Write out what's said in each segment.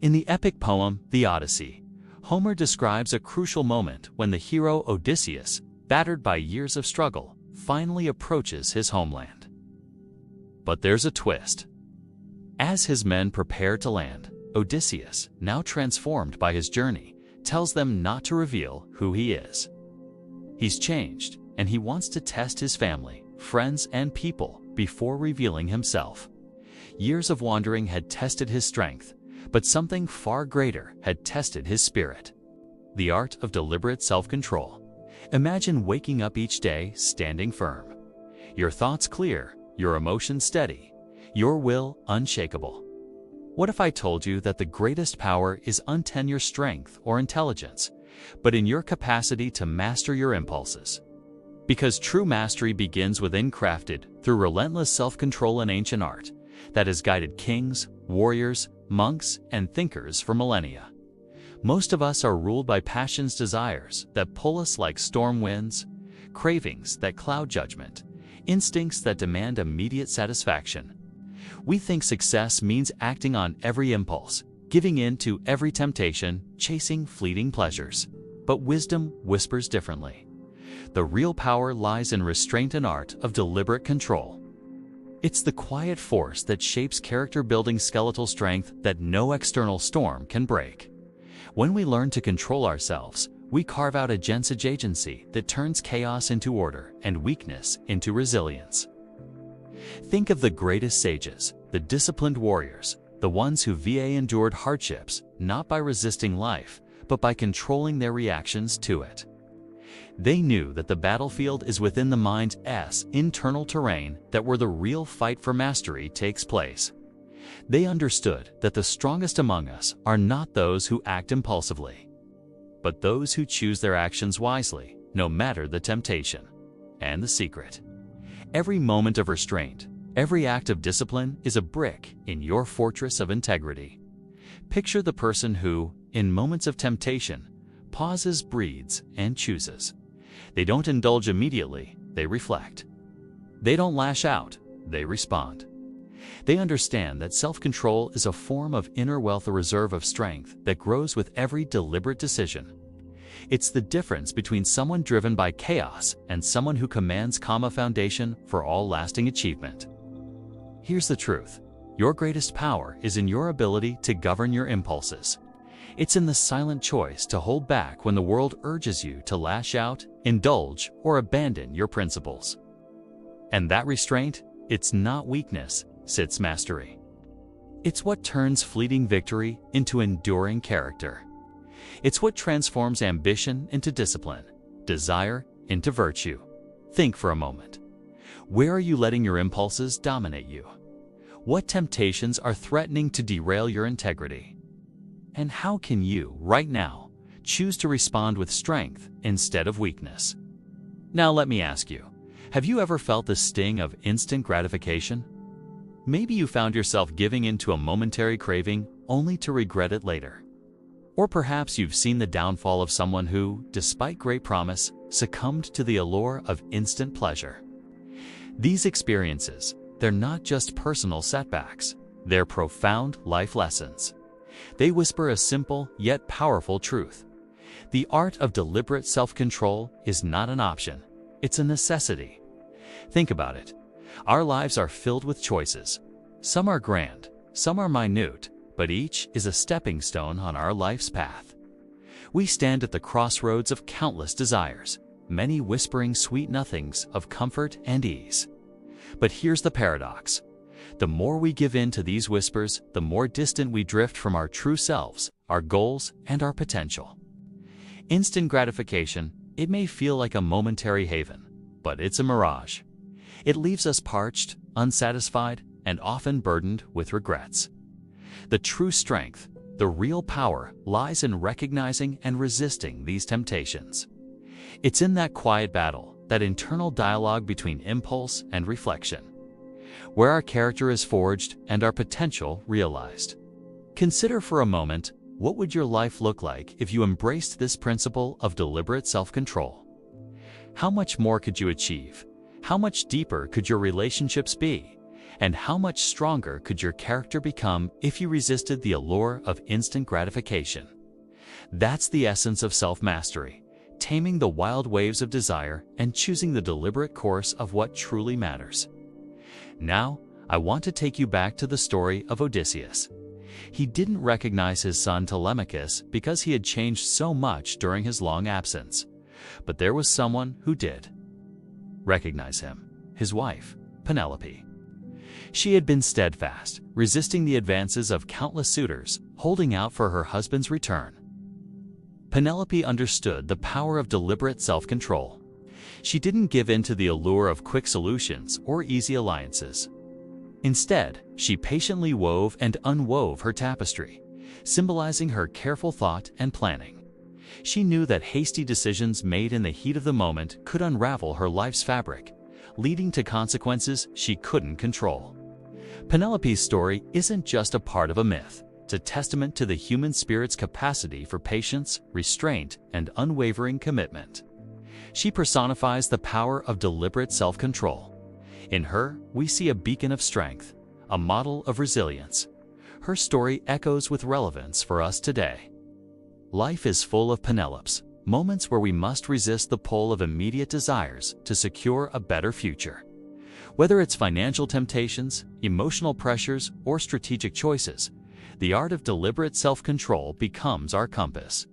In the epic poem, The Odyssey, Homer describes a crucial moment when the hero Odysseus, battered by years of struggle, finally approaches his homeland. But there's a twist. As his men prepare to land, Odysseus, now transformed by his journey, tells them not to reveal who he is. He's changed, and he wants to test his family, friends, and people before revealing himself. Years of wandering had tested his strength, but something far greater had tested his spirit. The art of deliberate self-control. Imagine waking up each day standing firm. Your thoughts clear, your emotions steady, your will unshakable. What if I told you that the greatest power is not in your strength or intelligence, but in your capacity to master your impulses? Because true mastery begins within, crafted through relentless self-control and ancient art that has guided kings, warriors, monks, and thinkers for millennia. Most of us are ruled by passions, desires that pull us like storm winds, cravings that cloud judgment, instincts that demand immediate satisfaction. We think success means acting on every impulse, giving in to every temptation, chasing fleeting pleasures. But wisdom whispers differently. The real power lies in restraint and art of deliberate control. It's the quiet force that shapes character-building skeletal strength that no external storm can break. When we learn to control ourselves, we carve out a agency that turns chaos into order and weakness into resilience. Think of the greatest sages, the disciplined warriors, the ones who endured hardships not by resisting life, but by controlling their reactions to it. They knew that the battlefield is within the mind's internal terrain, that where the real fight for mastery takes place. They understood that the strongest among us are not those who act impulsively, but those who choose their actions wisely, no matter the temptation. And the secret: every moment of restraint, every act of discipline is a brick in your fortress of integrity. Picture the person who, in moments of temptation, pauses, breathes, and chooses. They don't indulge immediately, they reflect. They don't lash out, they respond. They understand that self-control is a form of inner wealth, a reserve of strength that grows with every deliberate decision. It's the difference between someone driven by chaos and someone who commands calm, a foundation for all lasting achievement. Here's the truth: your greatest power is in your ability to govern your impulses. It's in the silent choice to hold back when the world urges you to lash out, indulge, or abandon your principles. And that restraint, it's not weakness, it's mastery. It's what turns fleeting victory into enduring character. It's what transforms ambition into discipline, desire into virtue. Think for a moment. Where are you letting your impulses dominate you? What temptations are threatening to derail your integrity? And how can you, right now, choose to respond with strength instead of weakness? Now let me ask you, have you ever felt the sting of instant gratification? Maybe you found yourself giving in to a momentary craving only to regret it later. Or perhaps you've seen the downfall of someone who, despite great promise, succumbed to the allure of instant pleasure. These experiences, they're not just personal setbacks, they're profound life lessons. They whisper a simple yet powerful truth. The art of deliberate self-control is not an option, it's a necessity. Think about it. Our lives are filled with choices. Some are grand, some are minute, but each is a stepping stone on our life's path. We stand at the crossroads of countless desires, many whispering sweet nothings of comfort and ease. But here's the paradox. The more we give in to these whispers, the more distant we drift from our true selves, our goals, and our potential. Instant gratification, it may feel like a momentary haven, but it's a mirage. It leaves us parched, unsatisfied, and often burdened with regrets. The true strength, the real power, lies in recognizing and resisting these temptations. It's in that quiet battle, that internal dialogue between impulse and reflection, where our character is forged and our potential realized. Consider for a moment, what would your life look like if you embraced this principle of deliberate self-control? How much more could you achieve? How much deeper could your relationships be? And how much stronger could your character become if you resisted the allure of instant gratification? That's the essence of self-mastery, taming the wild waves of desire and choosing the deliberate course of what truly matters. Now, I want to take you back to the story of Odysseus. He didn't recognize his son Telemachus because he had changed so much during his long absence. But there was someone who did recognize him: his wife, Penelope. She had been steadfast, resisting the advances of countless suitors, holding out for her husband's return. Penelope understood the power of deliberate self-control. She didn't give in to the allure of quick solutions or easy alliances. Instead, she patiently wove and unwove her tapestry, symbolizing her careful thought and planning. She knew that hasty decisions made in the heat of the moment could unravel her life's fabric, leading to consequences she couldn't control. Penelope's story isn't just a part of a myth. It's a testament to the human spirit's capacity for patience, restraint, and unwavering commitment. She personifies the power of deliberate self-control. In her, we see a beacon of strength, a model of resilience. Her story echoes with relevance for us today. Life is full of Penelopes, moments where we must resist the pull of immediate desires to secure a better future. Whether it's financial temptations, emotional pressures, or strategic choices, the art of deliberate self-control becomes our compass.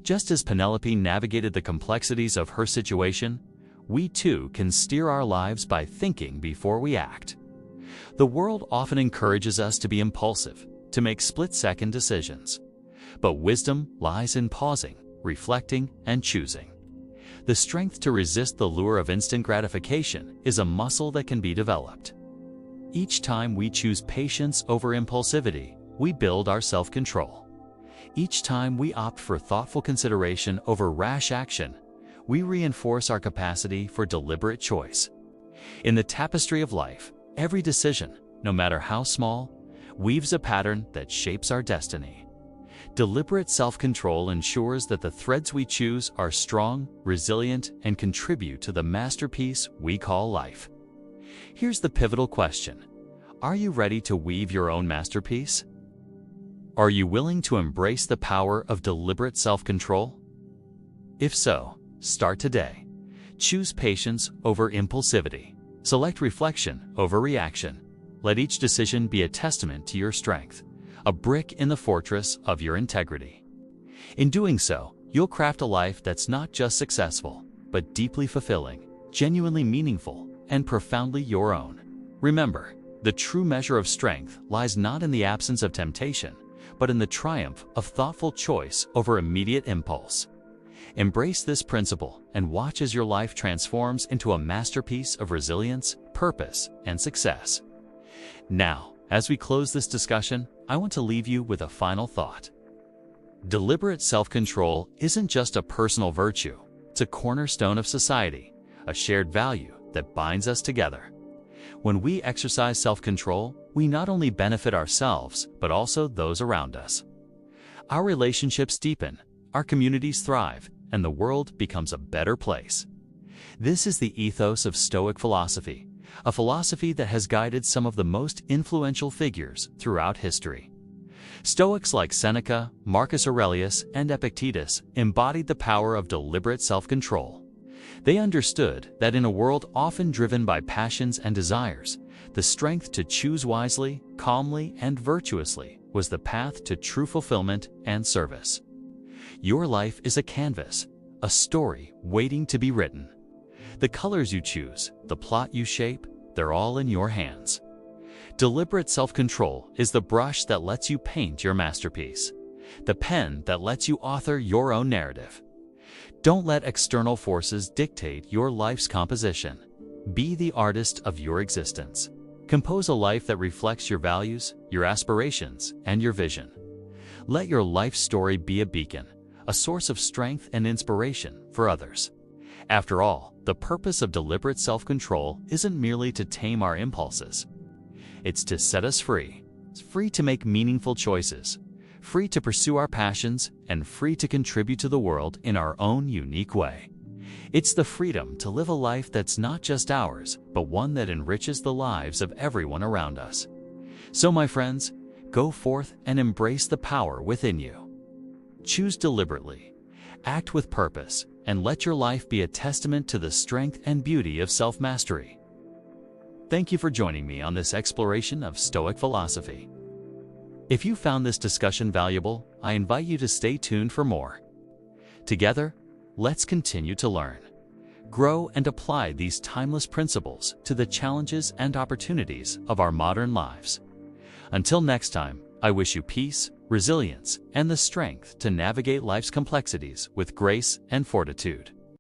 Just as Penelope navigated the complexities of her situation, we too can steer our lives by thinking before we act. The world often encourages us to be impulsive, to make split-second decisions. But wisdom lies in pausing, reflecting, and choosing. The strength to resist the lure of instant gratification is a muscle that can be developed. Each time we choose patience over impulsivity, we build our self-control. Each time we opt for thoughtful consideration over rash action, we reinforce our capacity for deliberate choice. In the tapestry of life, every decision, no matter how small, weaves a pattern that shapes our destiny. Deliberate self-control ensures that the threads we choose are strong, resilient, and contribute to the masterpiece we call life. Here's the pivotal question: are you ready to weave your own masterpiece? Are you willing to embrace the power of deliberate self-control? If so, start today. Choose patience over impulsivity. Select reflection over reaction. Let each decision be a testament to your strength, a brick in the fortress of your integrity. In doing so, you'll craft a life that's not just successful, but deeply fulfilling, genuinely meaningful, and profoundly your own. Remember, the true measure of strength lies not in the absence of temptation, but in the triumph of thoughtful choice over immediate impulse. Embrace this principle and watch as your life transforms into a masterpiece of resilience, purpose, and success. Now, as we close this discussion, I want to leave you with a final thought. Deliberate self-control isn't just a personal virtue, it's a cornerstone of society, a shared value that binds us together. When we exercise self-control, we not only benefit ourselves, but also those around us. Our relationships deepen, our communities thrive, and the world becomes a better place. This is the ethos of Stoic philosophy, a philosophy that has guided some of the most influential figures throughout history. Stoics like Seneca, Marcus Aurelius, and Epictetus embodied the power of deliberate self-control. They understood that in a world often driven by passions and desires, the strength to choose wisely, calmly, and virtuously was the path to true fulfillment and service. Your life is a canvas, a story waiting to be written. The colors you choose, the plot you shape, they're all in your hands. Deliberate self-control is the brush that lets you paint your masterpiece, the pen that lets you author your own narrative. Don't let external forces dictate your life's composition. Be the artist of your existence. Compose a life that reflects your values, your aspirations, and your vision. Let your life story be a beacon, a source of strength and inspiration for others. After all, the purpose of deliberate self-control isn't merely to tame our impulses. It's to set us free. It's free to make meaningful choices, free to pursue our passions, and free to contribute to the world in our own unique way. It's the freedom to live a life that's not just ours, but one that enriches the lives of everyone around us. So, my friends, go forth and embrace the power within you. Choose deliberately, act with purpose, and let your life be a testament to the strength and beauty of self-mastery. Thank you for joining me on this exploration of Stoic philosophy. If you found this discussion valuable, I invite you to stay tuned for more. Together, let's continue to learn, grow, and apply these timeless principles to the challenges and opportunities of our modern lives. Until next time, I wish you peace, resilience, and the strength to navigate life's complexities with grace and fortitude.